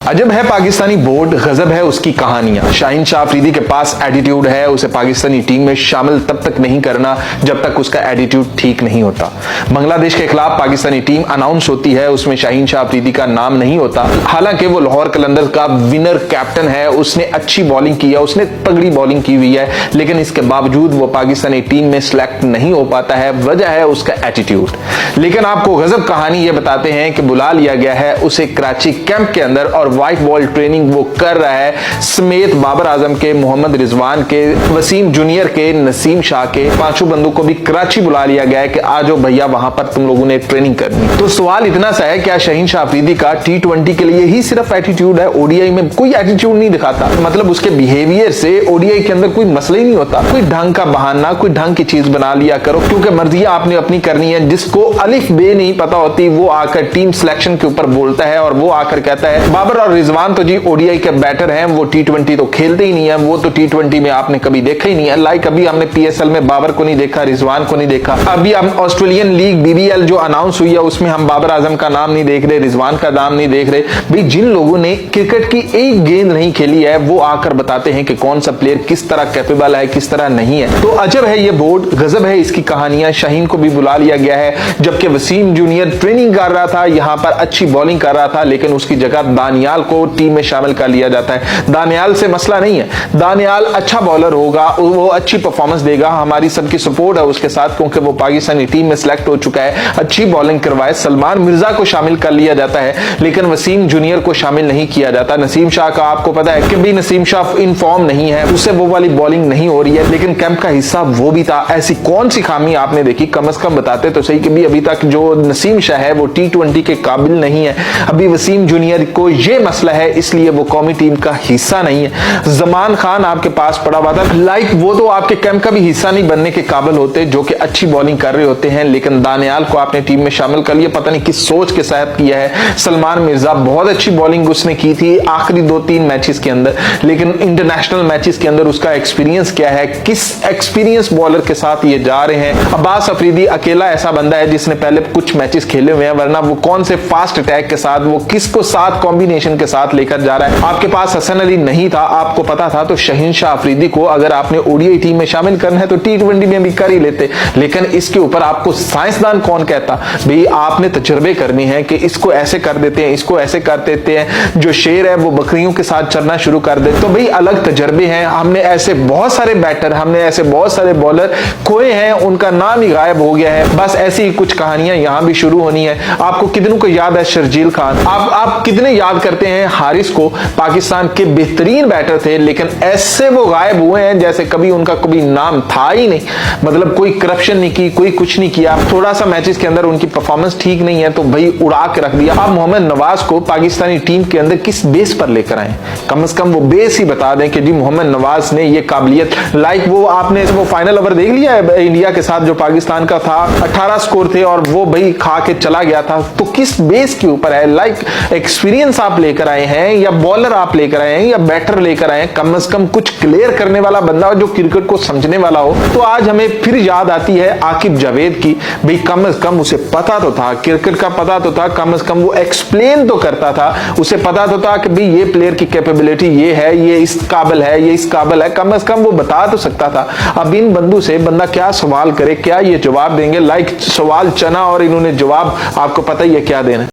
अजब है पाकिस्तानी बोर्ड, गजब है उसकी कहानियां। शाहीन शाह अफरीदी के पास एटीट्यूड है, उसे पाकिस्तानी टीम में शामिल तब तक नहीं करना जब तक उसका एटीट्यूड ठीक नहीं होता। बांग्लादेश के खिलाफ पाकिस्तानी टीम अनाउंस होती है, उसमें शाहीन शाह अफरीदी का नाम नहीं होता। हालांकि वो लाहौर कलंदर्स का विनर कैप्टन है, उसने अच्छी बॉलिंग की है, उसने तगड़ी बॉलिंग की हुई है, लेकिन इसके बावजूद वो पाकिस्तानी टीम में सिलेक्ट नहीं हो पाता है। वजह है उसका एटीट्यूड। लेकिन आपको गजब कहानी ये बताते हैं कि बुला लिया गया है उसे कराची कैंप के अंदर और व्हाइट बॉल ट्रेनिंग वो कर रहा है समेत बाबर आजम के, मोहम्मद रिजवान के, वसीम जूनियर के, नसीम शाह के, पांचों बंदों को भी कराची बुला लिया गया है कि आ जाओ भैया वहां पर तुम लोगों ने ट्रेनिंग करनी। तो सवाल इतना सा है, क्या शाहीन शाह अफरीदी का T20 के लिए ही सिर्फ एटीट्यूड है, ओडीआई में कोई एटीट्यूड नहीं दिखाता? मतलब उसके बिहेवियर से ओडीआई के अंदर कोई मसला ही नहीं होता। कोई ढंग का बहाना, कोई ढंग की चीज बना लिया करो, क्योंकि मर्जी आपने अपनी करनी है। जिसको अलिफ बे नहीं पता होती वो आकर टीम सिलेक्शन के ऊपर बोलता है और वो आकर कहता है बाबर और रिजवान तो जी ओडीआई के बैटर हैं, वो T20 तो खेलते ही नहीं है, वो तो T20 में आपने कभी देखा ही नहीं है। लाइक अभी हमने PSL में बाबर को नहीं देखा, रिजवान को नहीं देखा। अभी हम ऑस्ट्रेलियन लीग BBL जो अनाउंस हुई है उसमें हम बाबर आजम का नाम नहीं देख रहे, रिजवान का नाम नहीं देख रहे। भाई जिन लोगों ने क्रिकेट की एक गेंद नहीं खेली है वो आकर बताते हैं कि कौन सा प्लेयर किस तरह कैपेबल है, किस तरह नहीं है। तो अजब है ये बोर्ड, गजब है इसकी कहानियां। शाहीन को भी बुला लिया गया है, जबकि वसीम जूनियर ट्रेनिंग कर रहा था, यहां पर अच्छी बॉलिंग कर रहा था, लेकिन उसकी जगह दानियाल को टीम में शामिल कर लिया जाता है। दानियाल से मसला नहीं है, दानियाल अच्छा बॉलर होगा, वो अच्छी परफॉर्मेंस देगा, हमारी सबकी सपोर्ट है उसके साथ, क्योंकि वो पाकिस्तानी टीम में सिलेक्ट हो चुका है, अच्छी बॉलिंग करवाए। सलमान मिर्जा को शामिल कर लिया जाता है, लेकिन वसीम जूनियर को शामिल नहीं किया जाता। नसीम शाह का आपको पता है कि भी नसीम शाह इन फॉर्म नहीं है, उससे वो वाली बॉलिंग नहीं हो रही है, लेकिन कैंप का हिस्सा वो भी था। ऐसी कौन सी खामी आपने देखी? कम से कम बताते तो सही कि भी अभी तक जो नसीम शाह है वो T20 के काबिल नहीं है। अभी वसीम जूनियर को ये मसला है, इसलिए वो कौमी टीम का हिस्सा नहीं है। जमान खान आपके पास पड़ा हुआ था, लाइक वो तो आपके कैंप का भी हिस्सा नहीं बनने के काबिल होते, जो कि अच्छी बॉलिंग कर रहे होते हैं, लेकिन दानियाल को आपने टीम में शामिल कर लिया। पता नहीं किस सोच के साथ किया है। सलमान मिर्जा बहुत अच्छी बॉलिंग उसने की थी आखिरी 2-3 मैचेस के अंदर, लेकिन इंटरनेशनल मैचेस के अंदर उसका एक्सपीरियंस क्या है? किस एक्सपीरियंस बॉलर के साथ ये जा रहे हैं? अब्बास अफरीदी अकेला ऐसा बंदा है जिसने पहले कुछ मैचेस खेले हुए हैं, वरना वो कौन से फास्ट अटैक के साथ, वो किसको साथ कॉम्बिनेशन के साथ लेकर जा रहा है? आपके पास हसन अली नहीं था, आपको पता था, तो शाहीन शाह अफरीदी को अगर आपने ओडीआई टीम में शामिल करना है तो T20 में भी कर ही लेते, लेकिन इसके ऊपर आपको साइंसदान कौन कहता? भाई आपने तजुर्बे करने हैं कि इसको ऐसे कर देते हैं, इसको ऐसे कर देते हैं, जो शेर है वो बकरियों के साथ चलना शुरू कर दे। तो भाई अलग तजुर्बे हैं। हमने ऐसे बहुत सारे बैटर, हमने ऐसे बहुत सारे बॉलर खोए हैं, उनका नाम ही गायब हो गया है। बस ऐसी ही कुछ कहानियां यहां भी शुरू होनी है। आपको कितनों को याद है शर्जील खान? आप कितने याद करते हैं हारिस को? पाकिस्तान के बेहतरीन बैटर थे, लेकिन ऐसे वो गायब हुए हैं जैसे कभी उनका कभी नाम था ही नहीं। मतलब कोई करप्शन नहीं की, कोई कुछ नहीं किया, थोड़ा सा मैचेस के अंदर उनकी परफॉर्मेंस ठीक नहीं है तो भाई उड़ा के रख दिया। आप मोहम्मद नवाज को पाकिस्तानी टीम के अंदर किस बेस पर लेकर आए? कम से कम वो बेस ही बता दें कि जी मोहम्मद नवाज ने ये काबिलियत, लाइक वो आपने वो फाइनल ओवर देख लिया है इंडिया के साथ जो पाकिस्तान का था, 18 स्कोर थे और वो भाई खा के चला गया था। तो किस बेस के ऊपर है? लाइक एक्सपीरियंस आप लेकर आए हैं या बॉलर आप लेकर आए हैं या बैटर लेकर आए हैं? कम से कम कुछ क्लियर करने वाला बंदा जो क्रिकेट को समझने वाला हो। तो आज हमें फिर याद आती है आकिब जावेद की। भाई कम से कम उसे पता तो था, क्रिकेट का पता तो था, कम से कम वो एक्सप्लेन तो करता था, उसे पता तो था कि भाई ये प्लेयर की कैपेबिलिटी ये है, ये इस काबिल है, ये इस काबिल है, कम से कम वो बता तो सकता था। अब इन बंदों से बंदा क्या सवाल करे, क्या ये जवाब देंगे? लाइक सवाल चना और इन्होंने जवाब आपको पता ही है क्या देना।